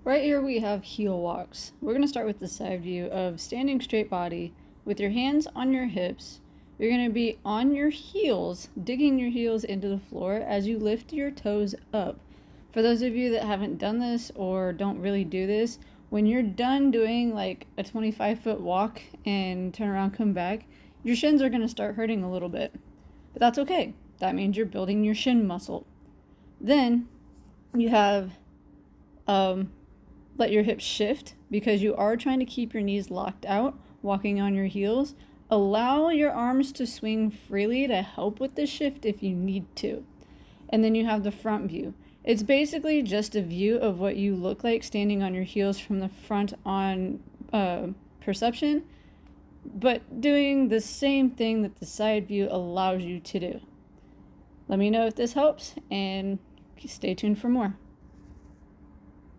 Right here we have heel walks. We're going to start with the side view of standing straight body with your hands on your hips. You're going to be on your heels, digging your heels into the floor as you lift your toes up. For those of you that haven't done this or don't really do this, when you're done doing like a 25-foot walk and turn around, come back, your shins are going to start hurting a little bit. But that's okay. That means you're building your shin muscle. Then you have let your hips shift because you are trying to keep your knees locked out, walking on your heels. Allow your arms to swing freely to help with the shift if you need to. And then you have the front view. It's basically just a view of what you look like standing on your heels from the front on perception, but doing the same thing that the side view allows you to do. Let me know if this helps, and stay tuned for more.